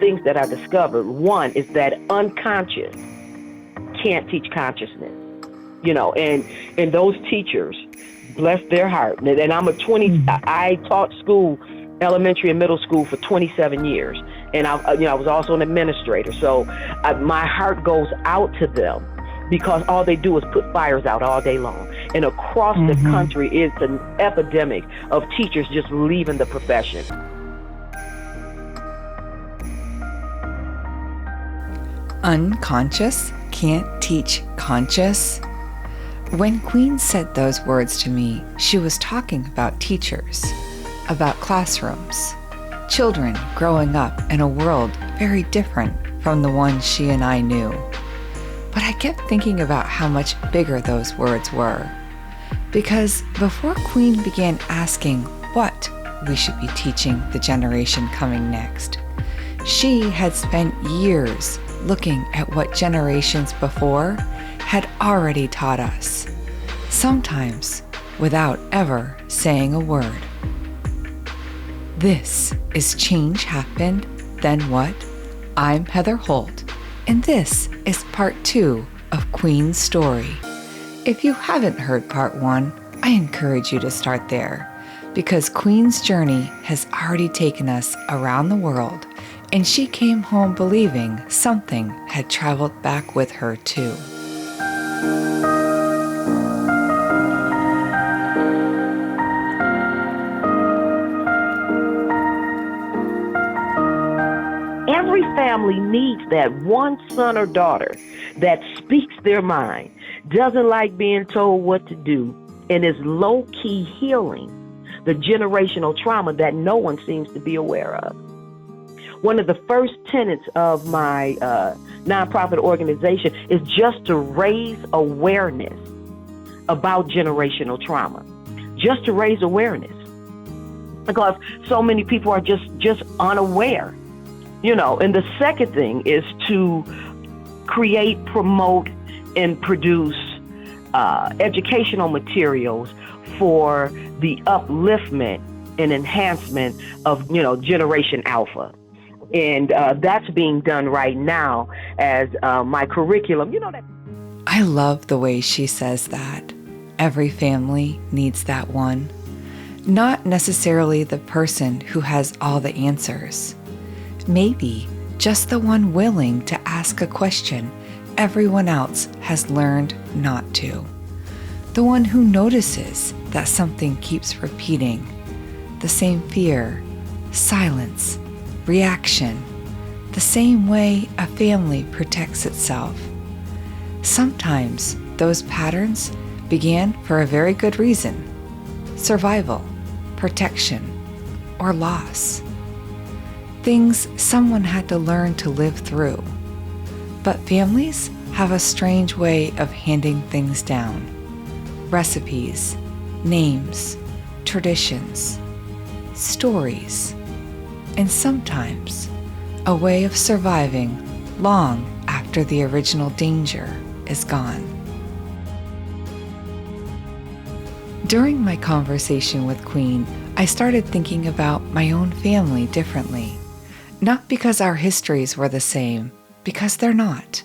things that I discovered. One is that unconscious can't teach consciousness, and those teachers, bless their heart. And I taught school, elementary and middle school, for 27 years. And I was also an administrator. So my heart goes out to them, because all they do is put fires out all day long. And across the country is an epidemic of teachers just leaving the profession. Unconscious can't teach conscious. When Queen said those words to me, she was talking about teachers, about classrooms, children growing up in a world very different from the one she and I knew. But I kept thinking about how much bigger those words were. Because before Queen began asking what we should be teaching the generation coming next, she had spent years looking at what generations before had already taught us, sometimes without ever saying a word. This is Change Happened, Then What? I'm Heather Holt, and this is part 2 of Queen's story. If you haven't heard part 1, I encourage you to start there, because Queen's journey has already taken us around the world, and she came home believing something had traveled back with her too. Every family needs that one son or daughter that speaks their mind, doesn't like being told what to do, and is low-key healing the generational trauma that no one seems to be aware of. One of the first tenets of my nonprofit organization is just to raise awareness about generational trauma, just to raise awareness, because so many people are just unaware, And the second thing is to create, promote, and produce educational materials for the upliftment and enhancement of, Generation Alpha. And that's being done right now as my curriculum. I love the way she says that. Every family needs that one. Not necessarily the person who has all the answers. Maybe just the one willing to ask a question everyone else has learned not to. The one who notices that something keeps repeating. The same fear, silence, reaction, the same way a family protects itself. Sometimes those patterns began for a very good reason: survival, protection, or loss. Things someone had to learn to live through. But families have a strange way of handing things down. Recipes, names, traditions, stories, and sometimes a way of surviving long after the original danger is gone. During my conversation with Queen, I started thinking about my own family differently. Not because our histories were the same, because they're not,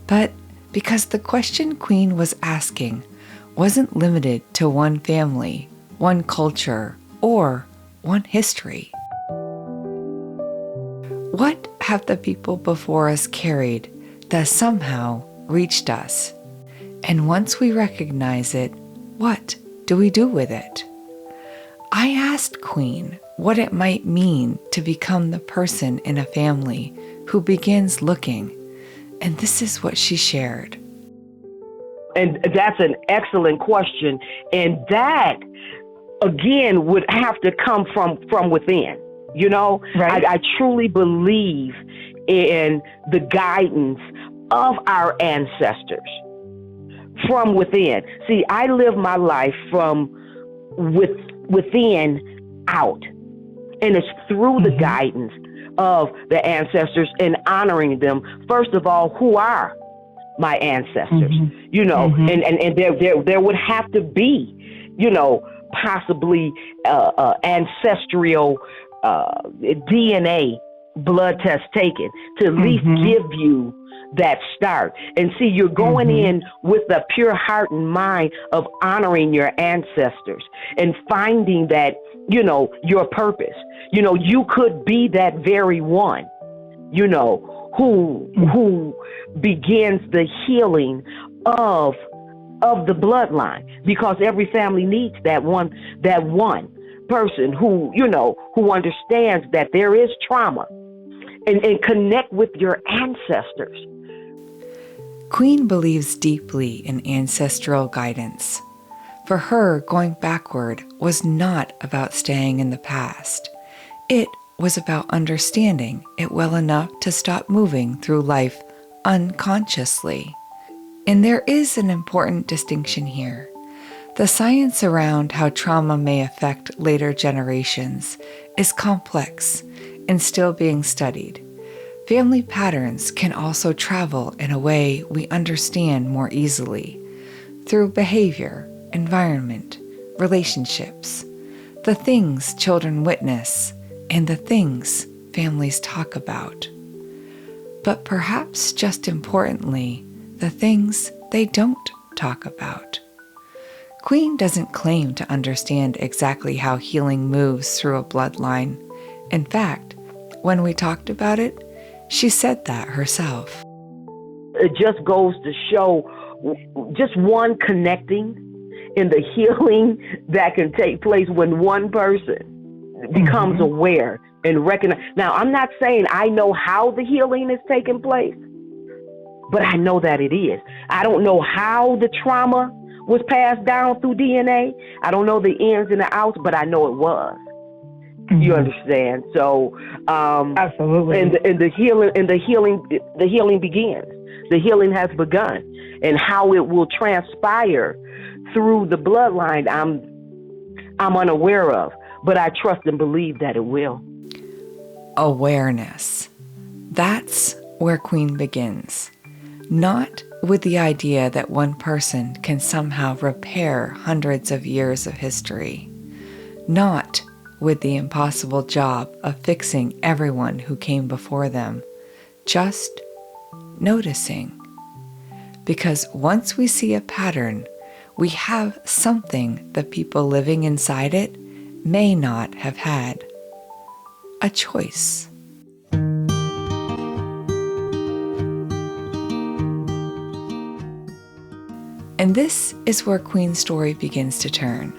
but because the question Queen was asking wasn't limited to one family, one culture, or one history. What have the people before us carried that somehow reached us? And once we recognize it, what do we do with it? I asked Queen what it might mean to become the person in a family who begins looking, and this is what she shared. And that's an excellent question. And that, again, would have to come from within. Right. I truly believe in the guidance of our ancestors from within. See, I live my life from within out. And it's through the guidance of the ancestors and honoring them. First of all, who are my ancestors? And there would have to be, possibly ancestral DNA blood test taken to at least give you that start. And see, you're going in with a pure heart and mind of honoring your ancestors and finding that, your purpose. You could be that very one, who begins the healing of the bloodline, because every family needs that one person who understands that there is trauma and connect with your ancestors. Queen believes deeply in ancestral guidance. For her, going backward was not about staying in the past. It was about understanding it well enough to stop moving through life unconsciously. And there is an important distinction here. The science around how trauma may affect later generations is complex and still being studied. Family patterns can also travel in a way we understand more easily through behavior, environment, relationships, the things children witness, and the things families talk about. But perhaps just importantly, the things they don't talk about. Queen doesn't claim to understand exactly how healing moves through a bloodline. In fact, when we talked about it, she said that herself. It just goes to show just one connecting in the healing that can take place when one person becomes aware and recognize. Now, I'm not saying I know how the healing is taking place, but I know that it is. I don't know how the trauma was passed down through DNA. I don't know the ins and the outs, but I know it was. You understand? So, absolutely. And the healing begins. The healing has begun, and how it will transpire through the bloodline, I'm unaware of, but I trust and believe that it will. Awareness. That's where Queen begins. Not with the idea that one person can somehow repair hundreds of years of history. Not with the impossible job of fixing everyone who came before them. Just noticing. Because once we see a pattern, we have something the people living inside it may not have had. A choice. And this is where Queen's story begins to turn,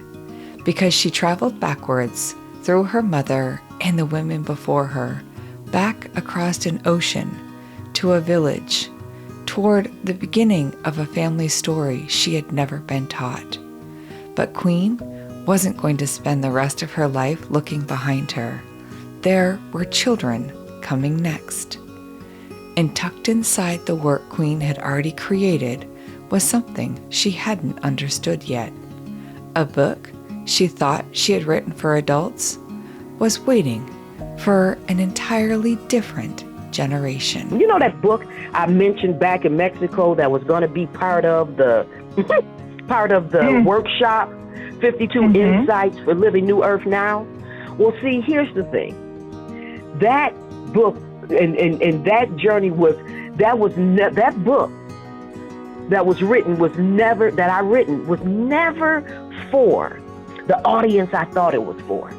because she traveled backwards through her mother and the women before her, back across an ocean to a village, toward the beginning of a family story she had never been taught. But Queen wasn't going to spend the rest of her life looking behind her. There were children coming next. And tucked inside the work Queen had already created was something she hadn't understood yet. A book she thought she had written for adults was waiting for an entirely different generation. You know that book I mentioned back in Mexico that was going to be part of the workshop, 52 Insights for Living New Earth Now? Well, see, here's the thing. That book and that journey that book that was written was never for the audience I thought it was for.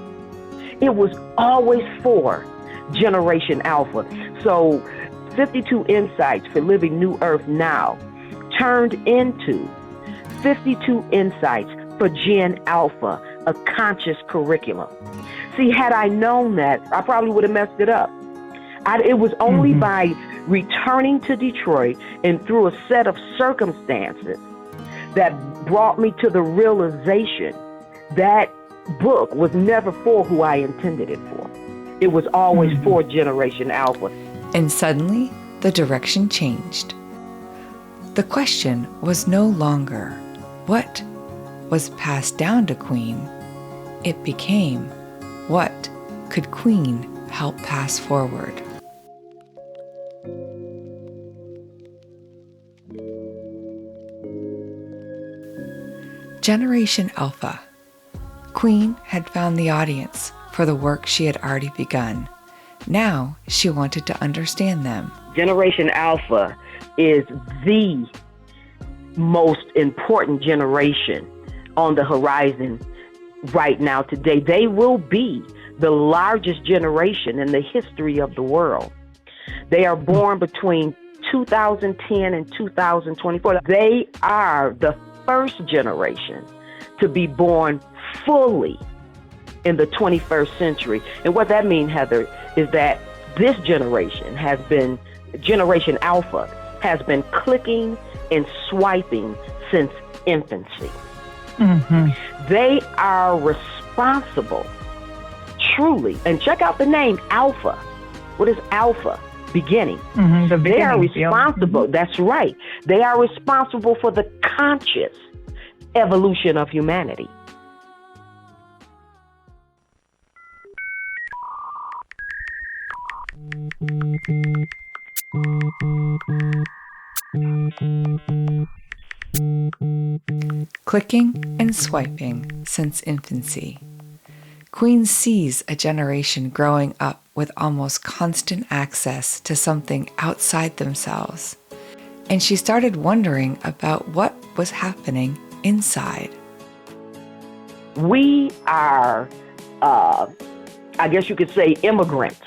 It was always for Generation Alpha. So 52 Insights for Living New Earth Now turned into 52 Insights for Gen Alpha, a conscious curriculum. See, had I known that, I probably would have messed it up. It was only by returning to Detroit and through a set of circumstances that brought me to the realization that book was never for who I intended it for. It was always for Generation Alpha. And suddenly, the direction changed. The question was no longer what was passed down to Queen. It became, what could Queen help pass forward? Generation Alpha. Queen had found the audience for the work she had already begun. Now she wanted to understand them. Generation Alpha is the most important generation on the horizon right now today. They will be the largest generation in the history of the world. They are born between 2010 and 2024. They are the first generation to be born fully in the 21st century. And what that means, Heather, is that this generation Generation Alpha, has been clicking and swiping since infancy. Mm-hmm. They are responsible, truly, and check out the name Alpha. What is Alpha? Beginning. Mm-hmm, they are responsible. Mm-hmm. That's right. They are responsible for the conscious evolution of humanity. Clicking and swiping since infancy. Queen sees a generation growing up with almost constant access to something outside themselves, and she started wondering about what was happening inside. We are, I guess you could say, immigrants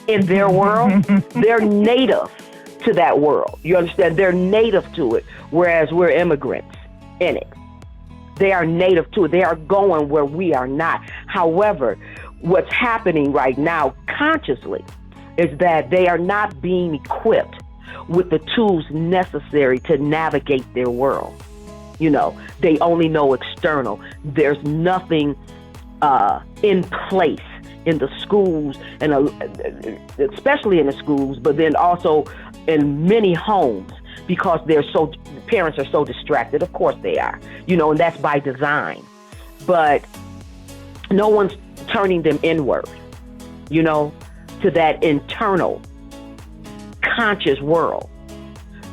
in their world. They're native to that world. You understand? They're native to it, whereas we're immigrants in it. They are native to it. They are going where we are not. However, what's happening right now consciously is that they are not being equipped with the tools necessary to navigate their world. You know, they only know external. There's nothing in place in the schools, and especially in the schools, but then also in many homes, because parents are so distracted. Of course they are, you know, and that's by design. But no one's turning them inward, you know, to that internal conscious world,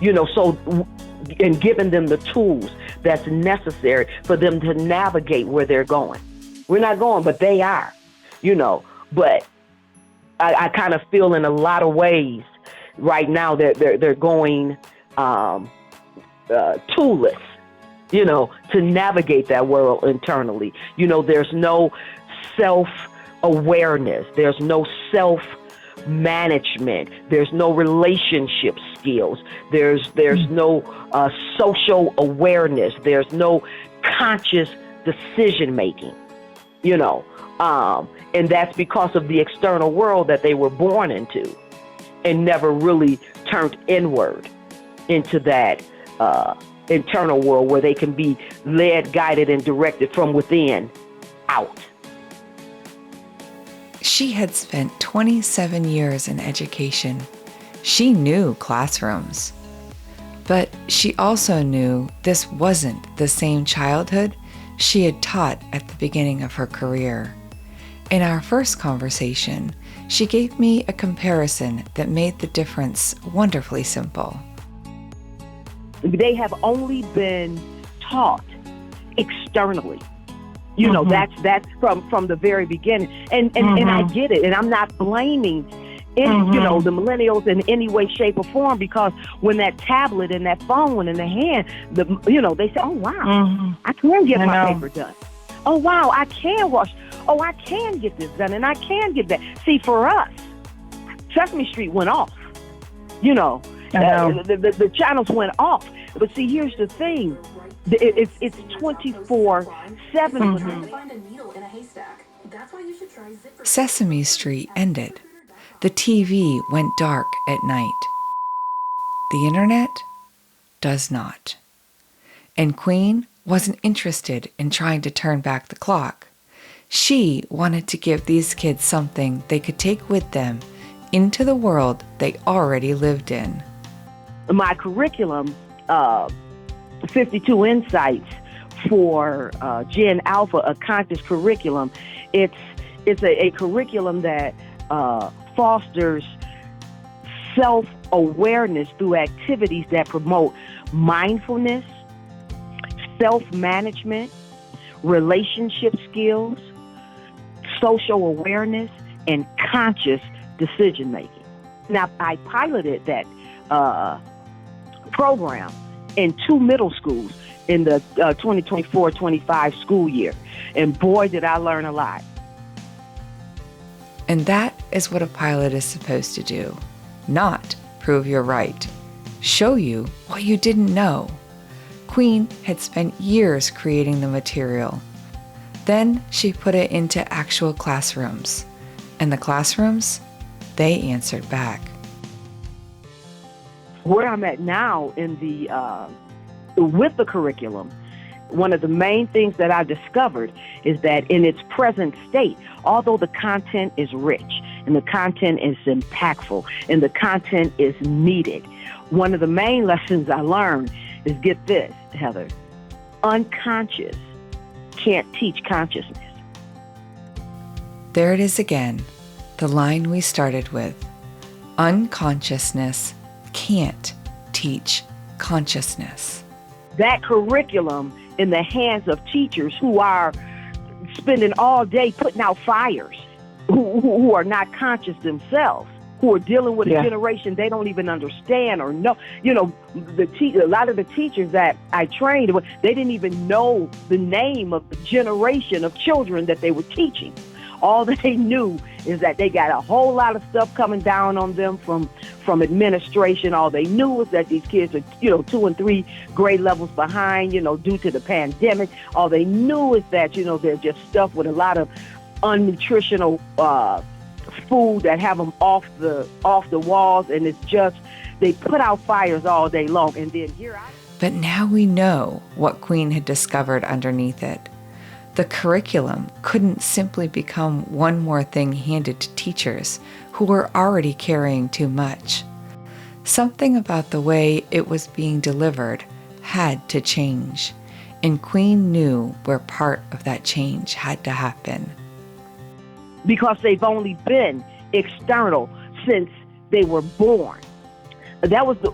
you know, and giving them the tools that's necessary for them to navigate where they're going. We're not going, but they are, you know. But I kind of feel in a lot of ways right now that they're going toolless, you know, to navigate that world internally. You know, there's no self-awareness. There's no self-management. There's no relationship skills. There's no social awareness. There's no conscious decision-making, you know. And that's because of the external world that they were born into and never really turned inward into that internal world where they can be led, guided, and directed from within out. She had spent 27 years in education. She knew classrooms. But she also knew this wasn't the same childhood she had taught at the beginning of her career. In our first conversation, she gave me a comparison that made the difference wonderfully simple. They have only been taught externally. You know, that's from the very beginning. And I get it. And I'm not blaming you know, the millennials in any way, shape, or form, because when that tablet and that phone went in the hand, you know, they say, oh, wow, I can get my paper done. Oh, wow, I can wash. Oh, I can get this done, and I can get that. See, for us, Sesame Street went off. You know, the channels went off. But see, here's the thing. It's 24/7. Sesame Street ended. The TV went dark at night. The internet does not. And Queen wasn't interested in trying to turn back the clock. She wanted to give these kids something they could take with them into the world they already lived in. My curriculum, 52 Insights for Gen Alpha, a conscious curriculum, it's a curriculum that fosters self-awareness through activities that promote mindfulness, self-management, relationship skills, social awareness, and conscious decision making. Now, I piloted that program in 2 middle schools in the 2024-25 school year. And boy, did I learn a lot. And that is what a pilot is supposed to do. Not prove you're right. Show you what you didn't know. Queen had spent years creating the material. Then she put it into actual classrooms. And the classrooms, they answered back. Where I'm at now in the with the curriculum, one of the main things that I discovered is that in its present state, although the content is rich and the content is impactful and the content is needed, one of the main lessons I learned is, get this, Heather, unconscious can't teach consciousness. There it is again, the line we started with. Unconsciousness can't teach consciousness. That curriculum in the hands of teachers who are spending all day putting out fires, who are not conscious themselves, who are dealing with a generation they don't even understand or know. You know, a lot of the teachers that I trained, they didn't even know the name of the generation of children that they were teaching. All they knew is that they got a whole lot of stuff coming down on them from administration. All they knew was that these kids are, 2 and 3 grade levels behind, due to the pandemic. All they knew is that, they're just stuffed with a lot of unnutritional food that have them off the walls, and it's just, they put out fires all day long. And then But now we know what Queen had discovered underneath it. The curriculum couldn't simply become one more thing handed to teachers who were already carrying too much. Something about the way it was being delivered had to change, and Queen knew where part of that change had to happen. Because they've only been external since they were born. That was the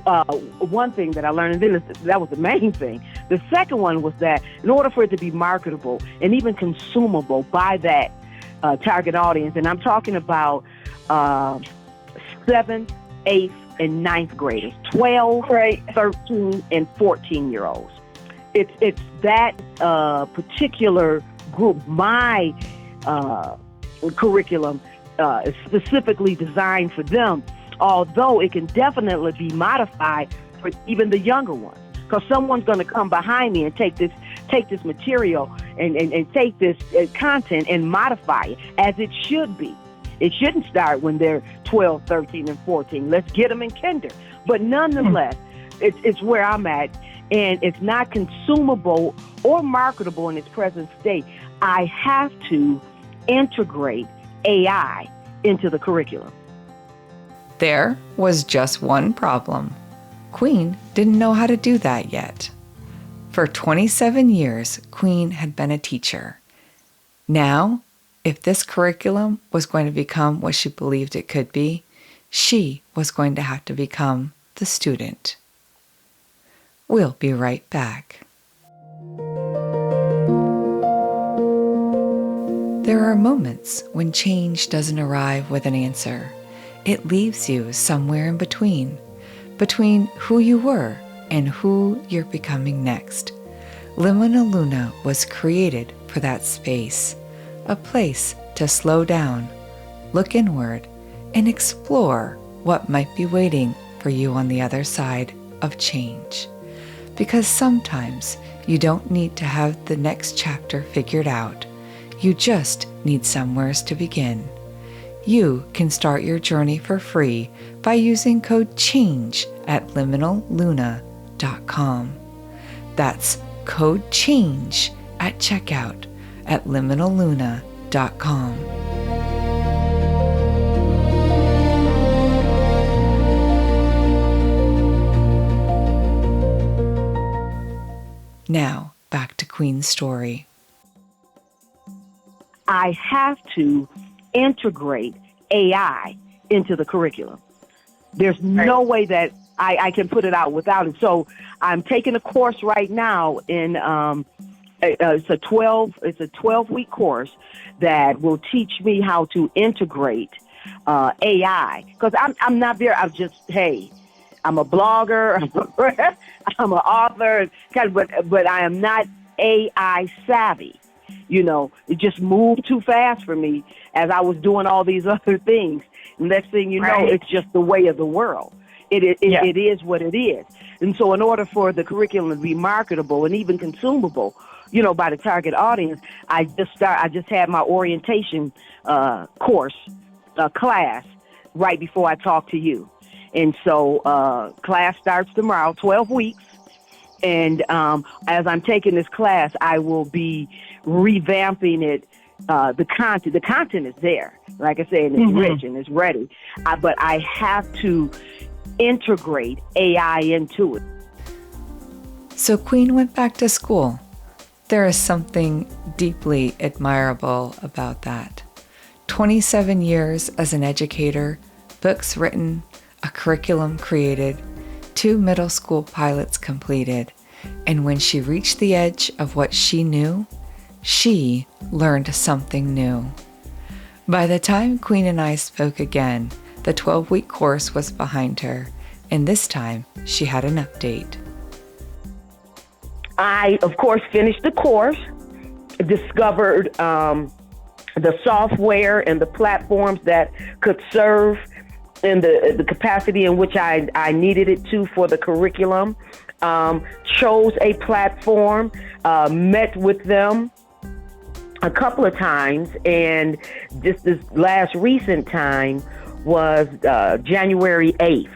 one thing that I learned, and then that was the main thing. The second one was that in order for it to be marketable and even consumable by that target audience, and I'm talking about 7th, 8th, and 9th graders, 12, 13, and 14-year-olds. It's that particular group. My curriculum is specifically designed for them, although it can definitely be modified for even the younger ones. Because someone's going to come behind me and take this material and take this content and modify it as it should be. It shouldn't start when they're 12, 13, and 14. Let's get them in kinder. But nonetheless, it's where I'm at, and it's not consumable or marketable in its present state. I have to integrate AI into the curriculum. There was just one problem. Queen didn't know how to do that yet. For 27 years, Queen had been a teacher. Now, if this curriculum was going to become what she believed it could be, she was going to have to become the student. We'll be right back. There are moments when change doesn't arrive with an answer. It leaves you somewhere in between who you were and who you're becoming next. Liminal Luna was created for that space, a place to slow down, look inward, and explore what might be waiting for you on the other side of change. Because sometimes you don't need to have the next chapter figured out. You just need somewheres to begin. You can start your journey for free by using code CHANGE at liminalluna.com. That's code CHANGE at checkout at liminalluna.com. Now, back to Queen's story. I have to integrate AI into the curriculum. There's no way that I can put it out without it. So I'm taking a course right now in It's a 12-week course that will teach me how to integrate AI. Because I'm not there. Hey, I'm a blogger. I'm an author, but I am not AI savvy. It just moved too fast for me as I was doing all these other things. Next thing you know, it's just the way of the world. It is what it is. And so in order for the curriculum to be marketable and even consumable, by the target audience, I just had my orientation course class right before I talk to you. And so class starts tomorrow, 12 weeks. And as I'm taking this class, I will be revamping it. The content is there. Like I said, it's rich and it's ready. But I have to integrate AI into it. So Queen went back to school. There is something deeply admirable about that. 27 years as an educator, books written, a curriculum created, 2 middle school pilots completed, and when she reached the edge of what she knew, she learned something new. By the time Queen and I spoke again, the 12-week course was behind her, and this time she had an update. I, of course, finished the course, discovered the software and the platforms that could serve in the capacity in which I needed it to for the curriculum, chose a platform, met with them a couple of times, and just this last recent time was January 8th.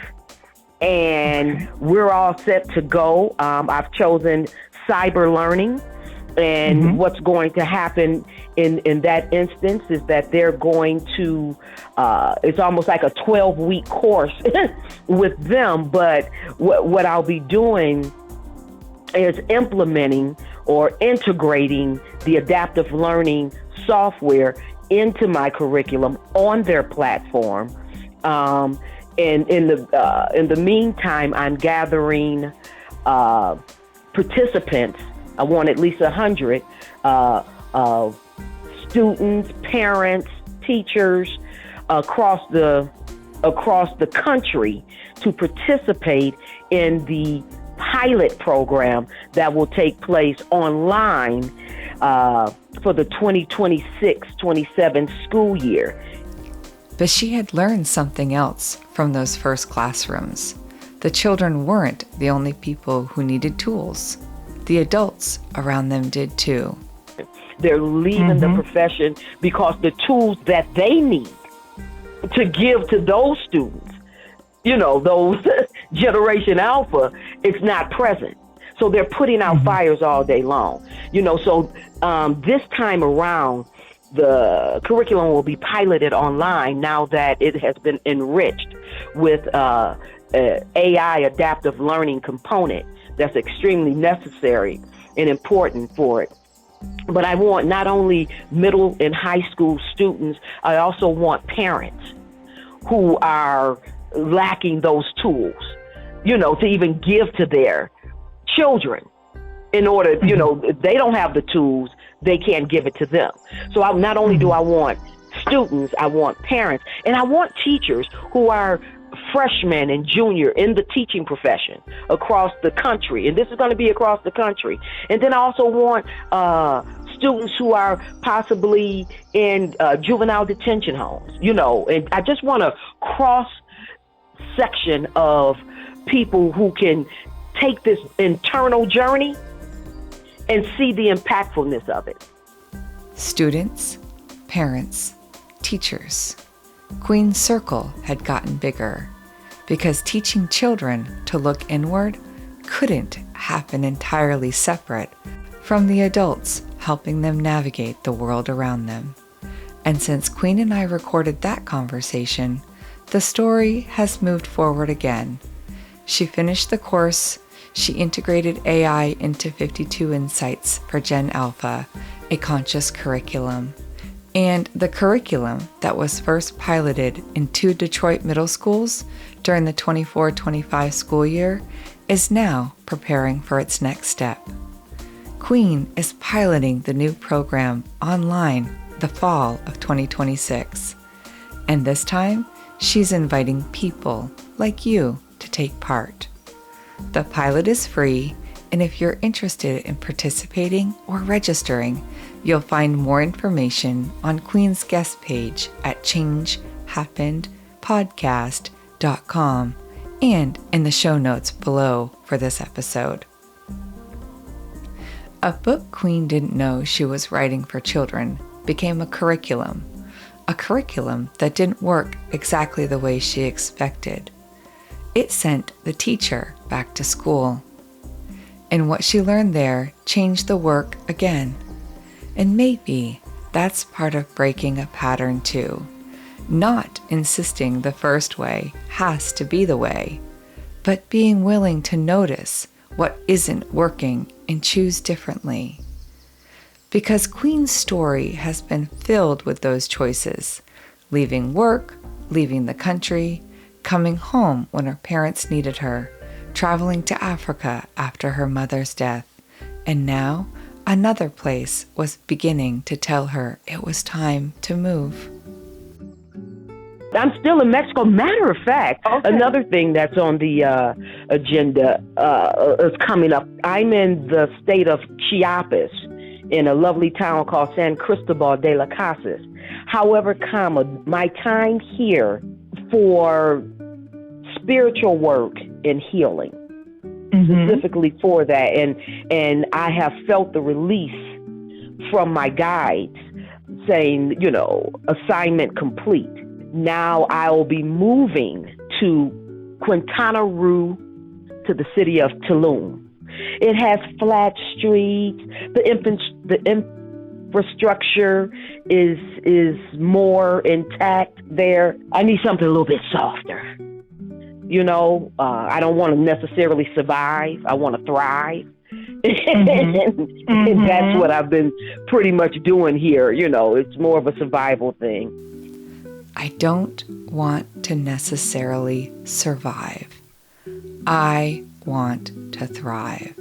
And we're all set to go. I've chosen cyber learning, and what's going to happen in that instance is that they're going to, it's almost like a 12-week course with them, but what I'll be doing is implementing or integrating the adaptive learning software into my curriculum on their platform. And in the meantime, I'm gathering participants. I want at least 100 students, parents, teachers across the country to participate in the pilot program that will take place online for the 2026-27 school year. But she had learned something else from those first classrooms. The children weren't the only people who needed tools. The adults around them did too. They're leaving the profession because the tools that they need to give to those students, those Generation Alpha, it's not present. So they're putting out fires all day long. So this time around, the curriculum will be piloted online now that it has been enriched with AI adaptive learning component that's extremely necessary and important for it. But I want not only middle and high school students, I also want parents who are lacking those tools, to even give to their children in order, if they don't have the tools, they can't give it to them. So not only do I want students, I want parents, and I want teachers who are freshmen and junior in the teaching profession across the country. And this is going to be across the country. And then I also want students who are possibly in juvenile detention homes, and I just want a cross section of people who can take this internal journey and see the impactfulness of it. Students, parents, teachers. Queen's circle had gotten bigger because teaching children to look inward couldn't happen entirely separate from the adults helping them navigate the world around them. And since Queen and I recorded that conversation, the story has moved forward again. She finished the course. She integrated AI into 52 Insights for Gen Alpha, a conscious curriculum. And the curriculum that was first piloted in 2 Detroit middle schools during the 24-25 school year is now preparing for its next step. Queen is piloting the new program online the fall of 2026. And this time, she's inviting people like you to take part. The pilot is free, and if you're interested in participating or registering, you'll find more information on Queen's guest page at changehappenedpodcast.com and in the show notes below for this episode. A book Queen didn't know she was writing for children became a curriculum that didn't work exactly the way she expected. It sent the teacher back to school. And what she learned there changed the work again. And maybe that's part of breaking a pattern too. Not insisting the first way has to be the way, but being willing to notice what isn't working and choose differently. Because Queen's story has been filled with those choices, leaving work, leaving the country, coming home when her parents needed her, traveling to Africa after her mother's death, and now another place was beginning to tell her it was time to move. I'm still in Mexico. Matter of fact, Another thing that's on the agenda is coming up. I'm in the state of Chiapas, in a lovely town called San Cristobal de las Casas. However, my time here for spiritual work and healing, specifically for that, and I have felt the release from my guides saying, assignment complete. Now I will be moving to Quintana Roo, to the city of Tulum. It has flat streets. The infrastructure is more intact there. I need something a little bit softer. I don't want to necessarily survive. I want to thrive. And that's what I've been pretty much doing here. It's more of a survival thing. I don't want to necessarily survive. I want to thrive.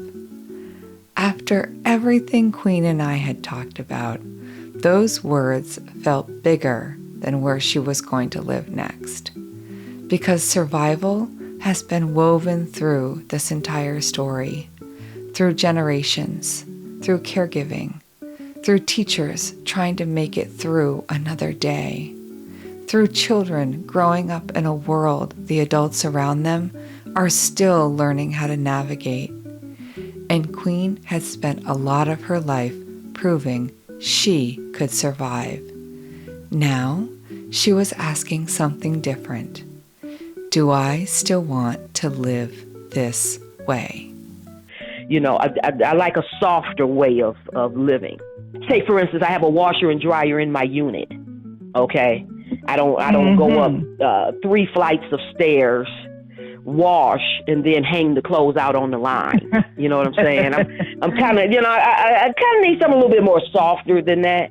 After everything Queen and I had talked about, those words felt bigger than where she was going to live next. Because survival has been woven through this entire story, through generations, through caregiving, through teachers trying to make it through another day, through children growing up in a world the adults around them are still learning how to navigate. And Queen had spent a lot of her life proving she could survive. Now, she was asking something different. Do I still want to live this way? I like a softer way of living. Say, for instance, I have a washer and dryer in my unit. Okay, I don't go up 3 flights of stairs, wash, and then hang the clothes out on the line. You know what I'm saying? I'm kind of, I kind of need something a little bit more softer than that.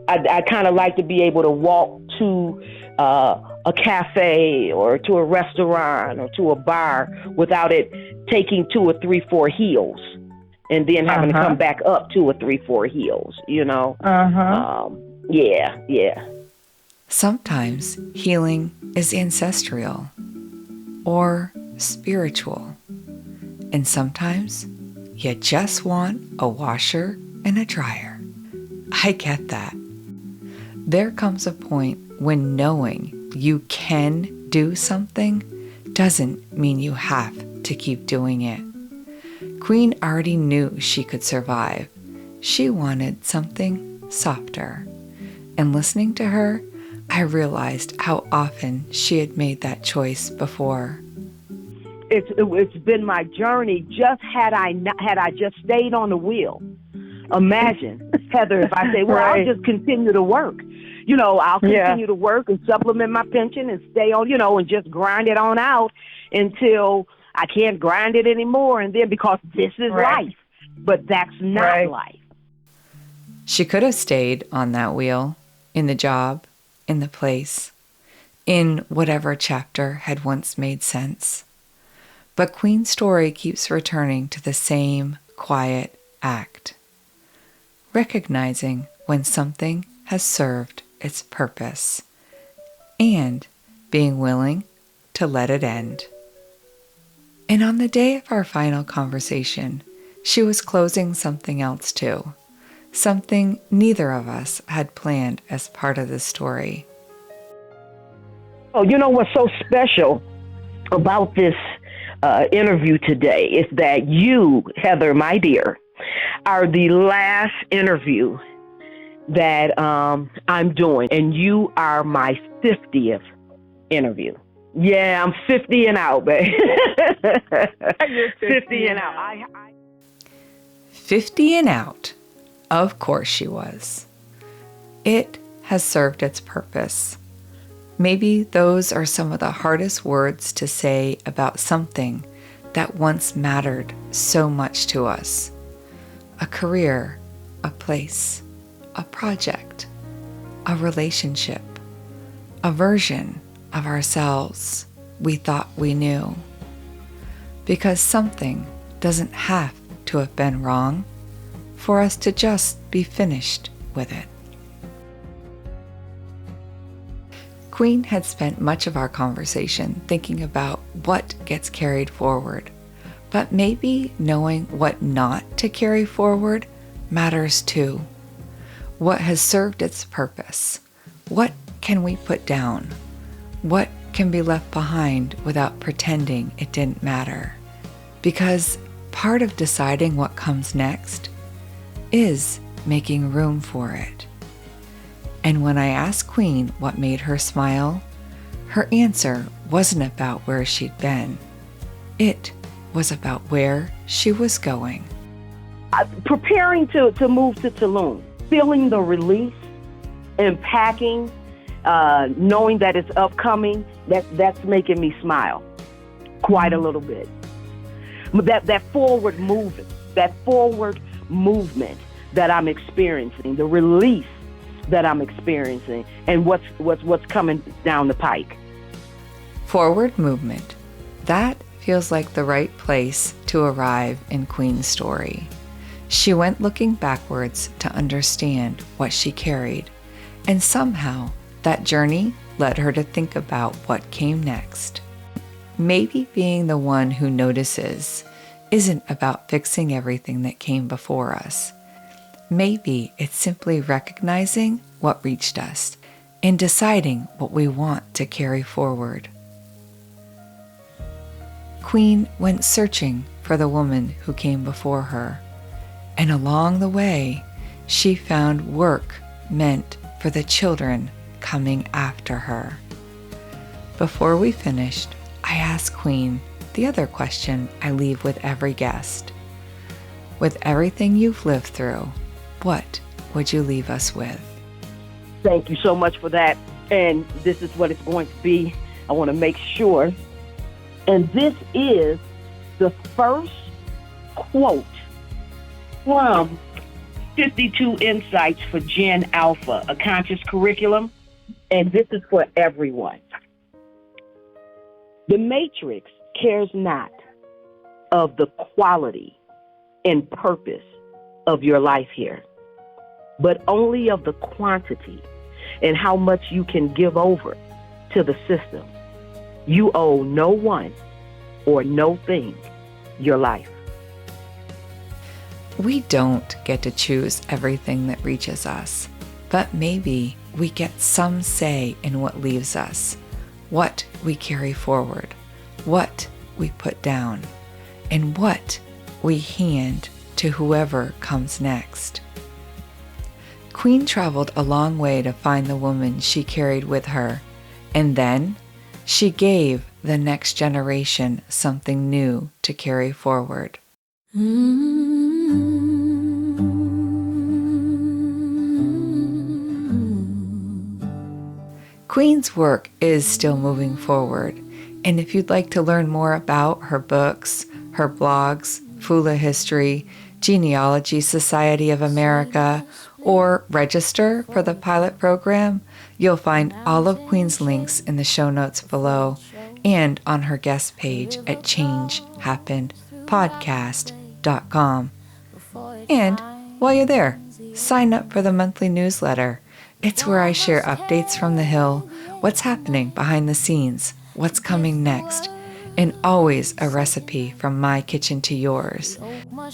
I kind of like to be able to walk to a cafe or to a restaurant or to a bar without it taking 2 or 3, 4 heels and then having to come back up 2 or 3, 4 heels, Yeah. Sometimes healing is ancestral or spiritual. And sometimes you just want a washer and a dryer. I get that. There comes a point when knowing you can do something doesn't mean you have to keep doing it. Queen already knew she could survive. She wanted something softer. And listening to her, I realized how often she had made that choice before. It's been my journey. Just had I just stayed on the wheel. Imagine, Heather, if I say, well, I'll just continue to work. I'll continue to work and supplement my pension and stay on, and just grind it on out until I can't grind it anymore. And then because this is life, but that's not life. She could have stayed on that wheel, in the job, in the place, in whatever chapter had once made sense. But Queen's story keeps returning to the same quiet act, recognizing when something has served its purpose and being willing to let it end. And on the day of our final conversation, she was closing something else too, something neither of us had planned as part of the story. Oh, you know what's so special about this interview today is that you, Heather, my dear, are the last interview that I'm doing, and you are my 50th interview. Yeah, I'm 50 and out, babe. You're 50 and out. 50 and out. Of course she was. It has served its purpose. Maybe those are some of the hardest words to say about something that once mattered so much to us. A career, a place, a project, a relationship, a version of ourselves we thought we knew. Because something doesn't have to have been wrong for us to just be finished with it. Queen had spent much of our conversation thinking about what gets carried forward, but maybe knowing what not to carry forward matters too. What has served its purpose? What can we put down? What can be left behind without pretending it didn't matter? Because part of deciding what comes next is making room for it. And when I asked Queen what made her smile, her answer wasn't about where she'd been. It was about where she was going. Preparing to move to Tulum, feeling the release and packing, knowing that it's upcoming, that's making me smile quite a little bit. That forward movement that I'm experiencing, the release that I'm experiencing, and what's coming down the pike. Forward movement. That feels like the right place to arrive in Queen's story. She went looking backwards to understand what she carried, and somehow that journey led her to think about what came next. Maybe being the one who notices isn't about fixing everything that came before us. Maybe it's simply recognizing what reached us and deciding what we want to carry forward. Queen went searching for the woman who came before her, and along the way, she found work meant for the children coming after her. Before we finished, I asked Queen the other question I leave with every guest. With everything you've lived through, what would you leave us with? Thank you so much for that. And this is what it's going to be. I want to make sure. And this is the first quote from 52 Insights for Gen Alpha, a conscious curriculum. And this is for everyone. The matrix cares not of the quality and purpose of your life here, but only of the quantity and how much you can give over to the system. You owe no one or no thing your life. We don't get to choose everything that reaches us, but maybe we get some say in what leaves us, what we carry forward, what we put down, and what we hand to whoever comes next. Queen traveled a long way to find the woman she carried with her, and then she gave the next generation something new to carry forward. Queen's work is still moving forward, and if you'd like to learn more about her books, her blogs, Fula History, Genealogy Society of America, or register for the pilot program, you'll find all of Queen's links in the show notes below, and on her guest page at changehappenedpodcast.com. And while you're there, sign up for the monthly newsletter. It's where I share updates from the Hill, what's happening behind the scenes, what's coming next, and always a recipe from my kitchen to yours.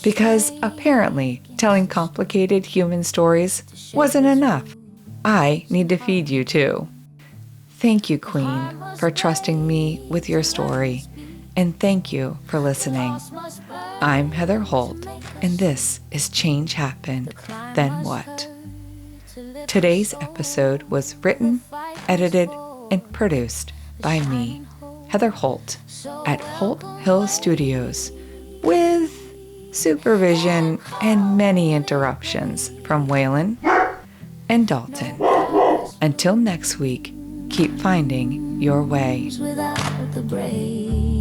Because apparently telling complicated human stories wasn't enough. I need to feed you too. Thank you, Queen, for trusting me with your story, and thank you for listening. I'm Heather Holt, and this is Change Happened, Then What? Today's episode was written, edited, and produced by me, Heather Holt, at Holt Hill Studios, with supervision and many interruptions from Waylon and Dalton. Until next week, keep finding your way. Without the brave.